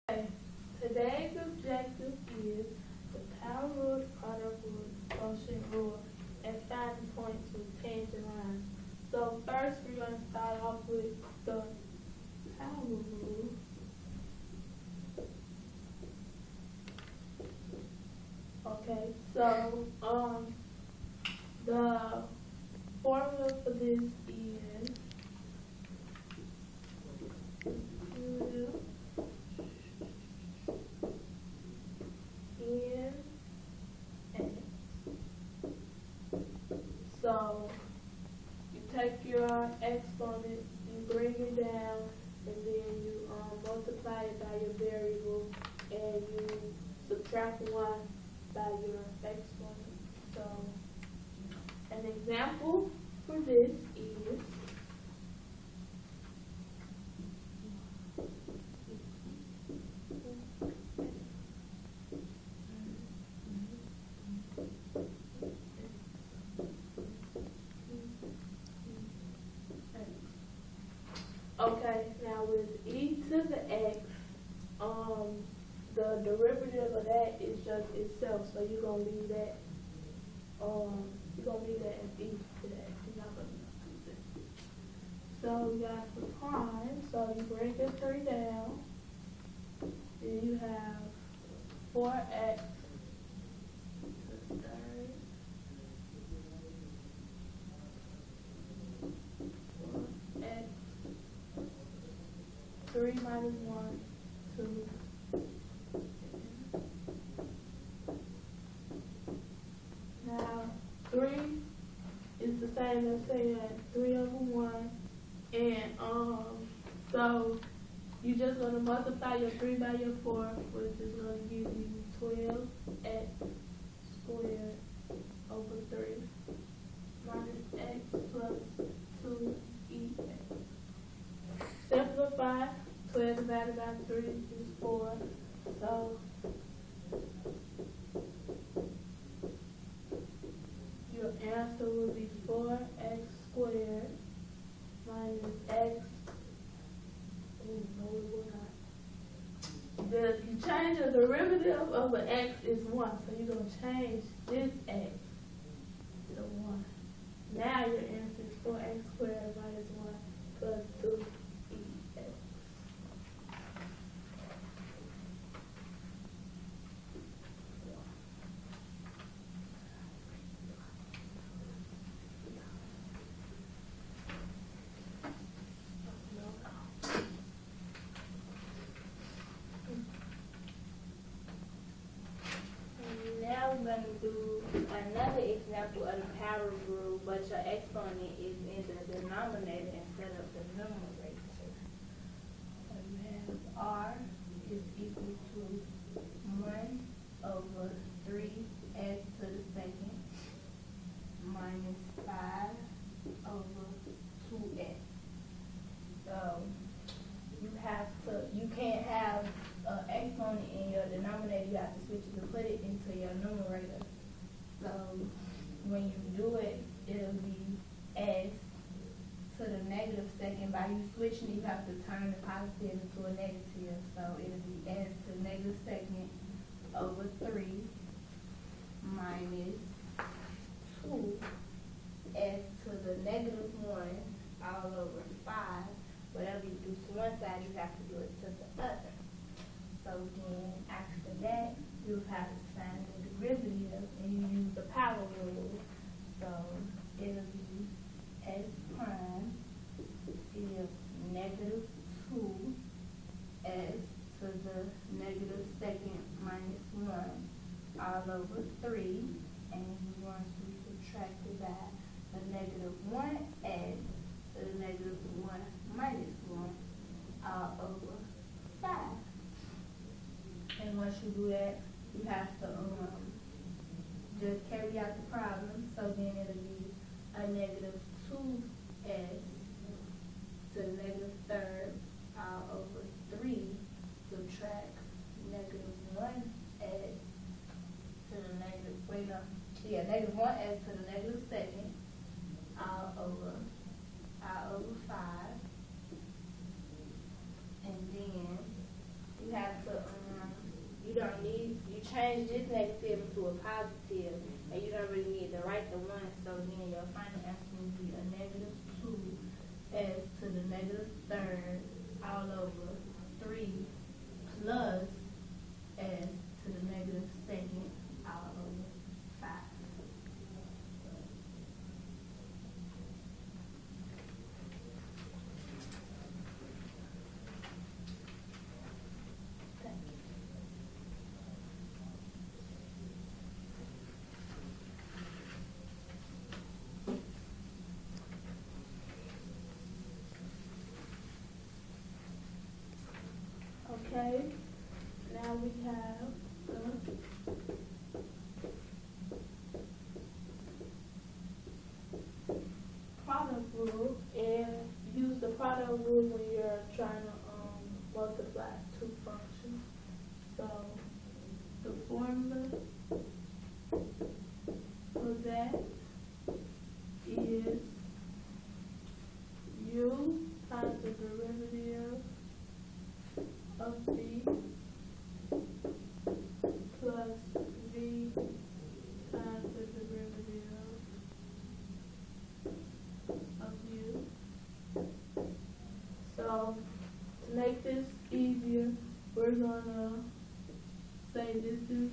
Okay, today's objective is the power rule, the product rule, the quotient rule, and finding points with tangent lines. So first we're going to start off with the power rule. Okay, so the formula for this is so you take your exponent, you bring it down, and then you multiply it by your variable, and you subtract 1 by your exponent. So an example for this is okay, now with e to the x, the derivative of that is just itself, so you're gonna leave that as e to the x. You're not gonna use it. So we got the prime, so you break the 3 down, then you have 4x to the third. 4x 3 minus 1, 2. Now, 3 is the same as saying 3 over 1. And, so you're just going to multiply your 3 by your 4, which is going to give you 12x squared over 3 minus x plus 2ex. Simplify. 12 divided by 3 is 4. So your answer will be 4x squared minus x. Oh, no, it will not. You change the derivative of an x is 1. So you're going to change this x to 1. Now your answer is 4x squared minus 1 plus 2. Now we're going to do another example of the power rule, but your exponent is in the denominator instead of the numerator. So you have r is equal to 1 over 3x to the second minus 5 over 2x. So you can't have an exponent in your denominator. You have to switch it to put it into your numerator. So when you do it, it'll be s to the negative second. By you switching, you have to turn the positive into a negative. So it'll be s to the negative second over 3 minus 2 s to the negative 1 all over 5. Whatever you do to one side, you have to do it to the other. So then after that, you have to find the derivative and you use the power rule. So it'll be s prime is negative 2 s to the negative second minus 1 all over 3. And you're going to subtract it by the negative 1s to the negative 1 minus 1 all over 5. And once you do that, you have to just carry out the problem. So then it'll be a negative 2s to the negative third all over 3. Subtract negative 1s to the negative, negative 1s to the negative second all over 5. And then you have to change this negative into a positive, and you don't really need to write the 1, so then your final answer will be a negative 2 as to the negative third all over 3 plus as to the negative second all over 5. Okay, now we have the product rule, and use the product rule when you're trying to multiply 2 functions. So the formula for that is u times the derivative of v plus v times the derivative of u. So to make this easier, we're gonna say this is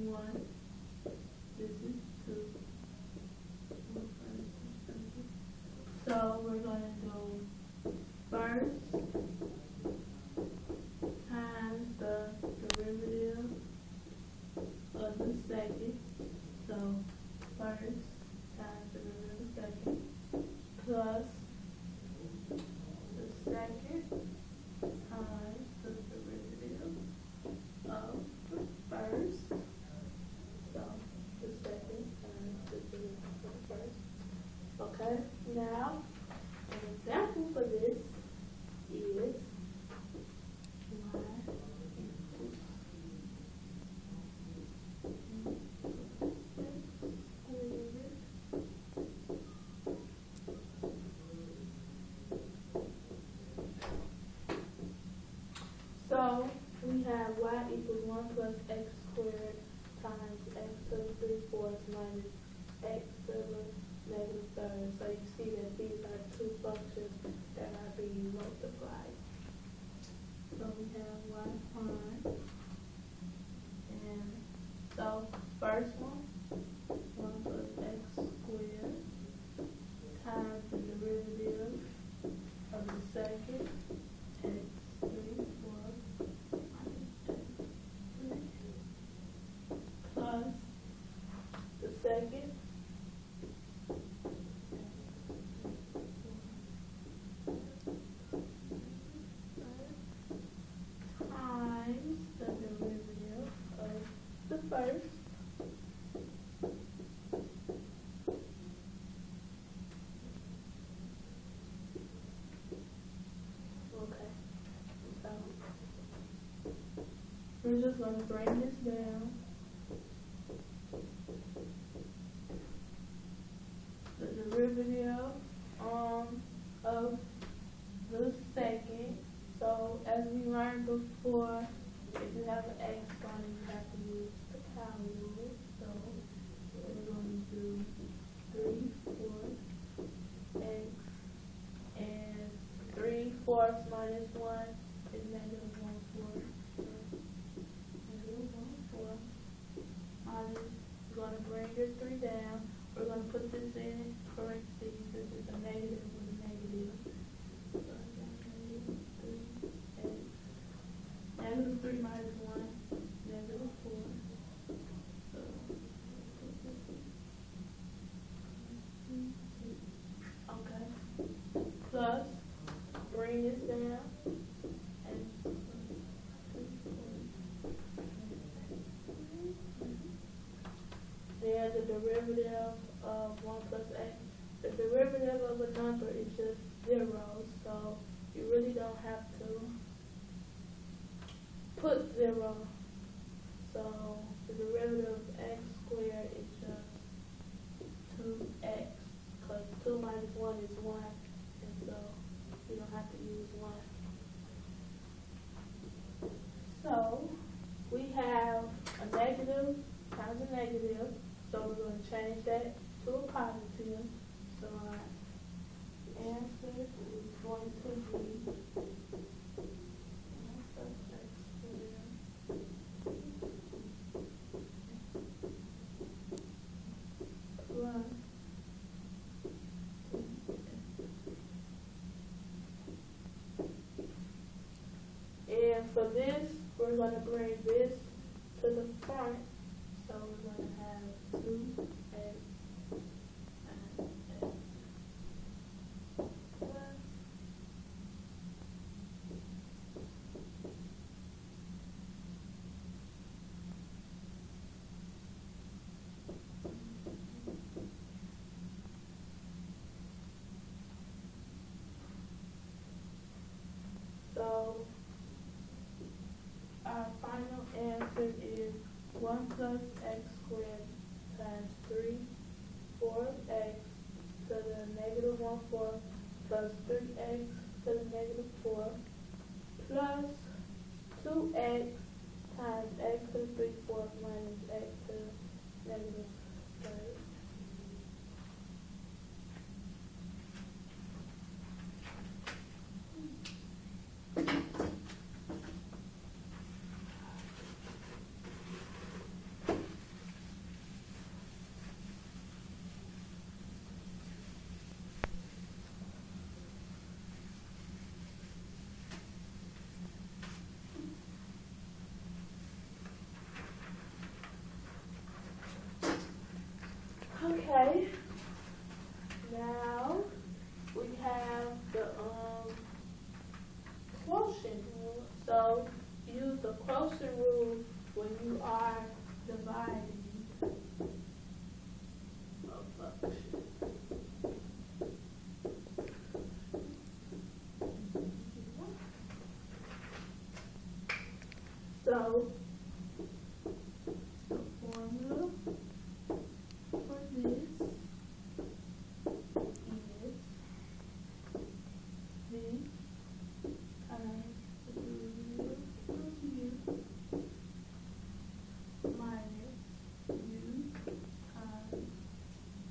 1, this is 2. So we're gonna do first times the derivative of the second. So first times the derivative of the second plus the second times the derivative of the first. So the second times the derivative of the first. Okay, now an example for this is so we have y equals 1 plus x squared times x to the 3/4 minus x to the negative third. So you see that these are 2 functions that are being multiplied. So we have y prime, and so first one, 1 plus x squared times the derivative of the second, x 3/4 minus x 3, plus the second times the derivative of the first. Okay, so we're just going to bring this down. The derivative of the second. So as we learned before, if you have an exponent, you have to use the power rule. So we're going to do 3/4 x, and 3/4 minus 1 is negative 1/4. Negative 1/4 minus, we're going to bring your 3 down. We're going to put this in parentheses. This is a negative with a negative. So negative 3 minus 1, negative 4. So, okay. Plus, bring this down. And then the derivative of 1 plus x. The derivative of a number is just 0, so you really don't have to put 0. So the derivative of x squared is just 2x, because 2 minus 1 is 1, and so you don't have to use 1. So we have a negative times a negative, so we're going to change that to a positive. So our answer is going to be plus. And for this, we're going to bring this to the front. So we're going to have 2x and x plus. So our final answer is 1 plus x squared times 3 4x to the negative 1/4 plus 3x to the negative 4 plus 2x times x to the 3/4 minus x to the negative 3rd. Okay, now we have the quotient rule. So use the quotient rule when you are dividing a function. So the formula for this is v times the derivative of u minus u times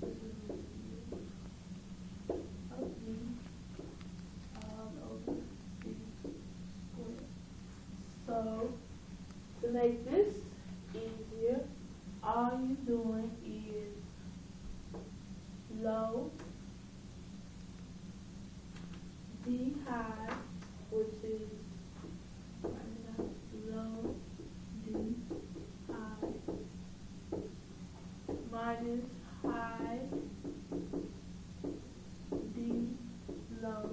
the derivative of v all over c squared. So to make this easier, all you're doing is low d high, which is low d high minus high d low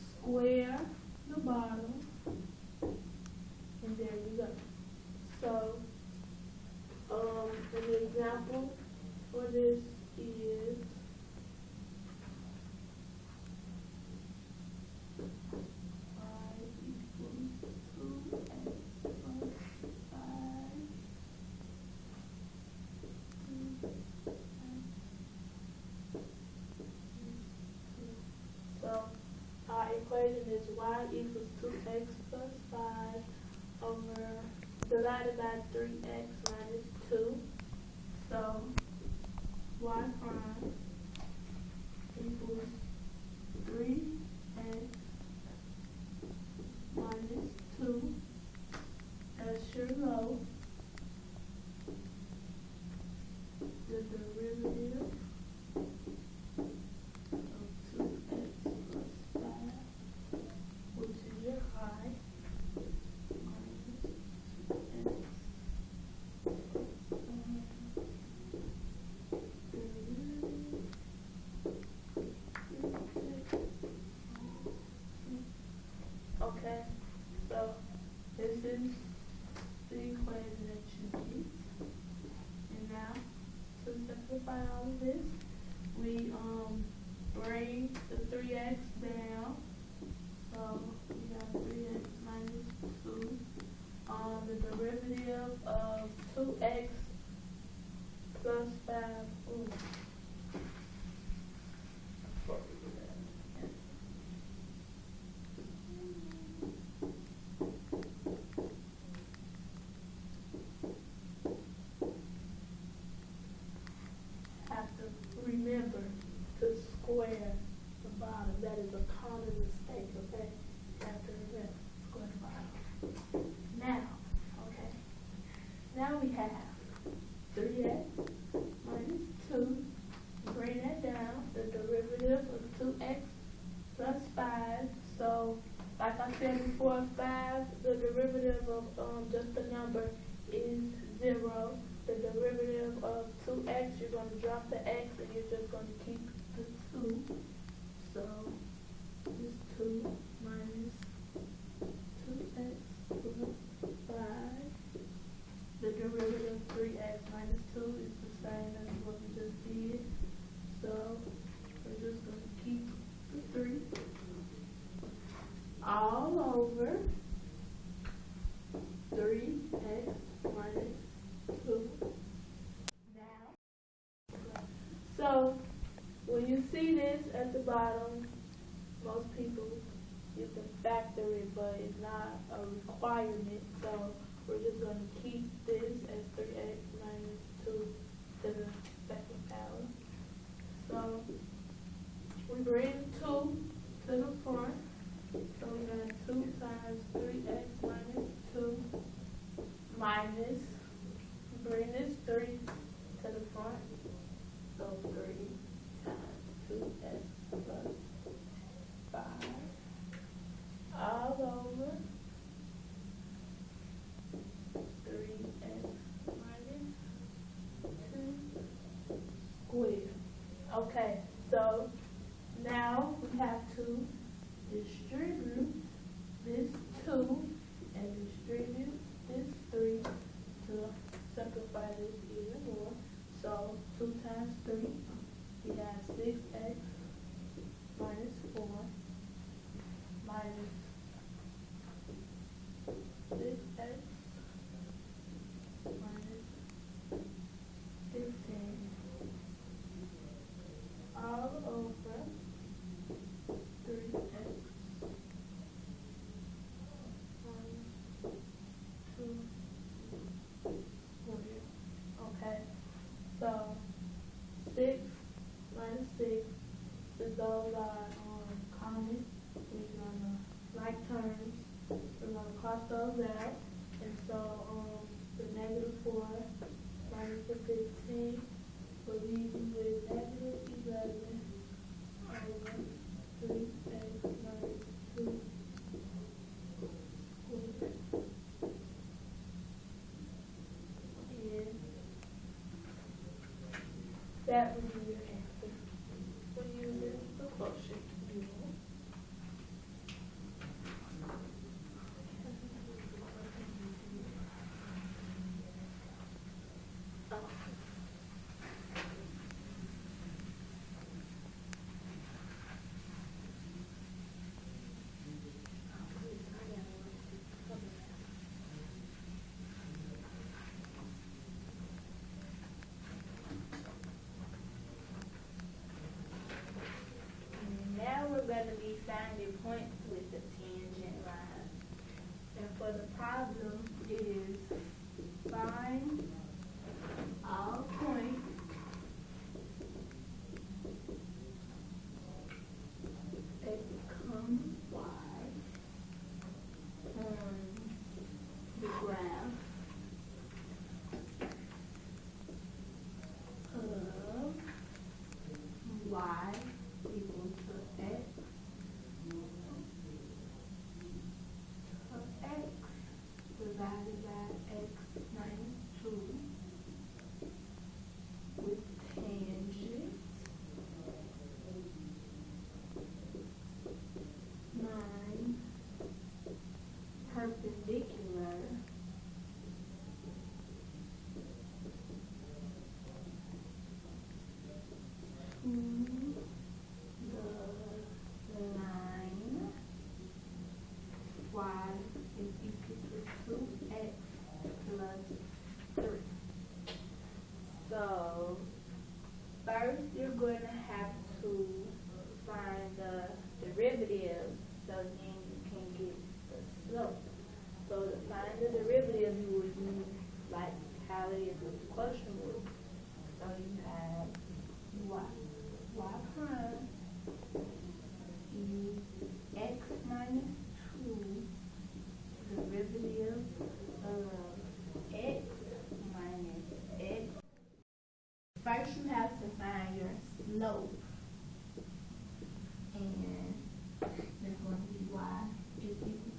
square the bottom, and there you go. So an example for this is y equals 2x plus 5. So our equation is y equals 2x plus 5 over divided by 3x minus 2. So y prime equals 3x minus 2 as your low. The derivative of 2x plus 5, which is your high, minus 2x. Derivative said before, 5, the derivative of just the number is 0. The derivative of 2x, you're going to drop the x and you're just going to keep the 2. So it's 2 minus 2x plus 5. The derivative of 3x minus 2 is the same as what we just did. So we're just going to keep the 3 all over 3x minus 2. Now, so when you see this at the bottom, most people, you can factor it, but it's not a requirement. So we're just going to keep this as 3x minus 2 to the second power. So we bring 2 to the front. So we got 2 times 3x minus 2 minus, bring this 3 to the front. So 3 times 2x plus 5 all over 3x minus 2 squared. Okay, so now we have to distribute this 2 and distribute this 3 to simplify this even more. So 2 times 3, we have 6x minus 4 minus 6x minus 15 all over 3x minus 2 squared. Okay, so 6 minus 6, since those are common, we're gonna, like terms, we're gonna cross those out. And so the negative 4 minus the 15 will leave you with negative 11 over 3x minus 2 squared. And that would be your answer when using the quotient rule. We're going to be finding points with the tangent line. And for the problem, it is find all points that become y on the graph of y equal to x divided by x minus 2 with tangent 9 perpendicular to the line y is equal to 2x plus 3. So first you're going to have to find the derivative so then you can get the slope. So to find the derivative you will use like how it is with the quotient rule. So you have y prime is x minus 2 derivative of x minus x. First you have to find your slope. And there's going to be y is equal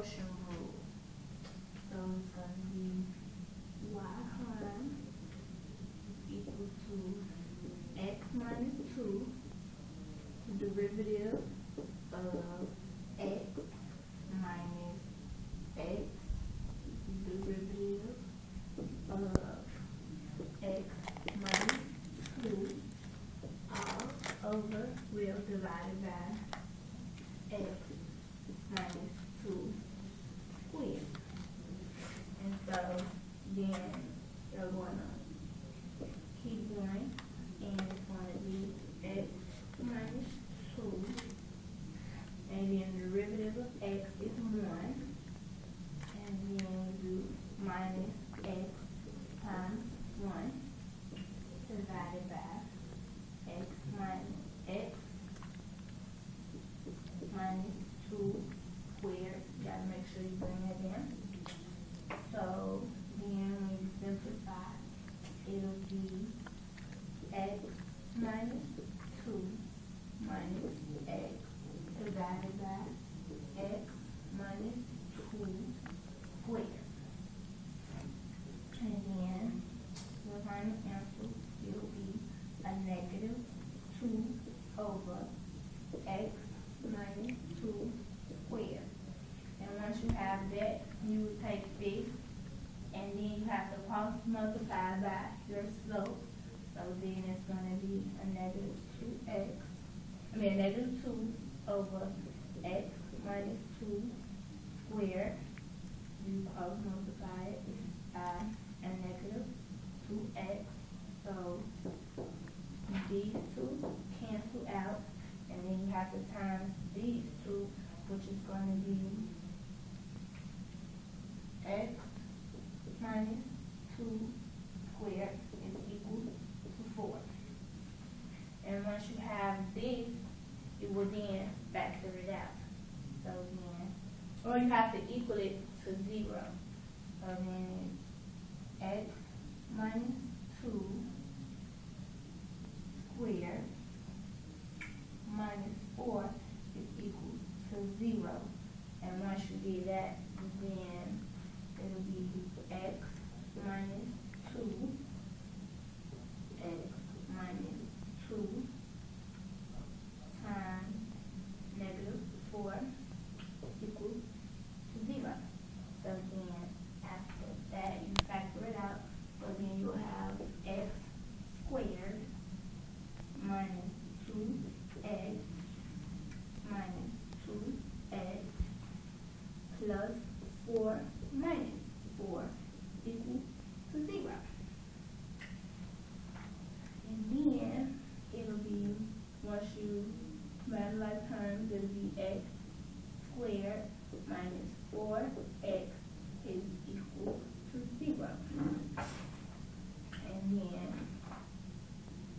motion rule. So it's going to be y prime equal to x minus 2 derivative of x minus x derivative of x minus 2 all over, we'll divide it by x minus 2 squared. And so then you're going to keep going, and it's going to be x minus 2, and then the derivative of x is 1, and then we do minus x times 1 divided by x minus 2 squared. You gotta make sure you bring that down. So then when you simplify, it'll be x minus 2 minus x divided by x minus 2 squared. And then your final answer will be a negative 2 over x minus 2 squared. And once you have that, you take this, and then you have to cross multiply by your slope. So then it's going to be a negative 2 over x minus 2 squared. You cross multiply it by a negative 2x. So these two cancel out, and then you have to times these two, which is going to be x minus 2 squared is equal to 4. And once you have this, you will then factor it out. So then, or you have to equal it to 0. So then x minus 2 squared minus 4 is equal to 0. And once you do that, then it'll be x minus 2, x minus 2 times negative 4 equals to 0. So then after that, you factor it out. So then you'll have x squared minus 2x minus 2x plus 4 minus 4 equal to 0. And then it'll be, once you multiply terms, it'll be x squared minus 4x is equal to 0. And then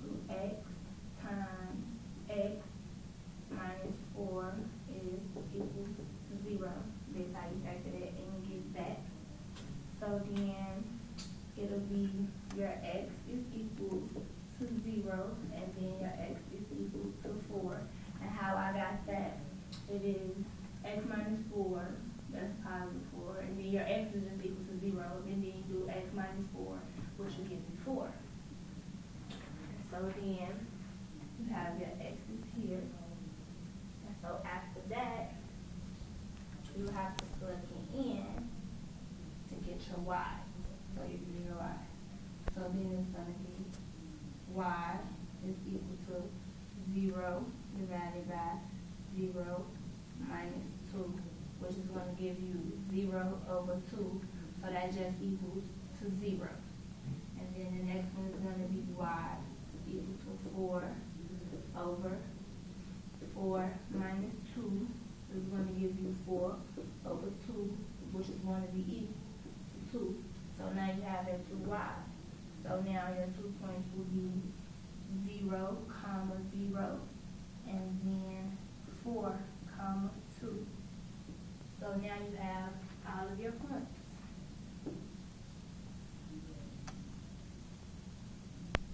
do x times x minus 4 is equal to 0. That's how you factor that and get that. So then it'll be your x is equal to 0, and then your x is equal to 4. And how I got that, it is x minus 4, that's positive 4, and then your x is just equal to 0, and then you do x minus 4, which will give you 4. So then you have your x's here. And so after that, you have to plug it in to get your y. So you do your y. So then it's going to be y is equal to 0 divided by 0 minus 2, which is going to give you 0 over 2. So that just equals to 0. And then the next one is going to be y equal to 4 over 4 minus 2. So it's going to give you 4 over 2, which is going to be equal to 2. So now you have your 2y. So now your 2 points will be 0, comma 0, and then 4, comma 2. So now you have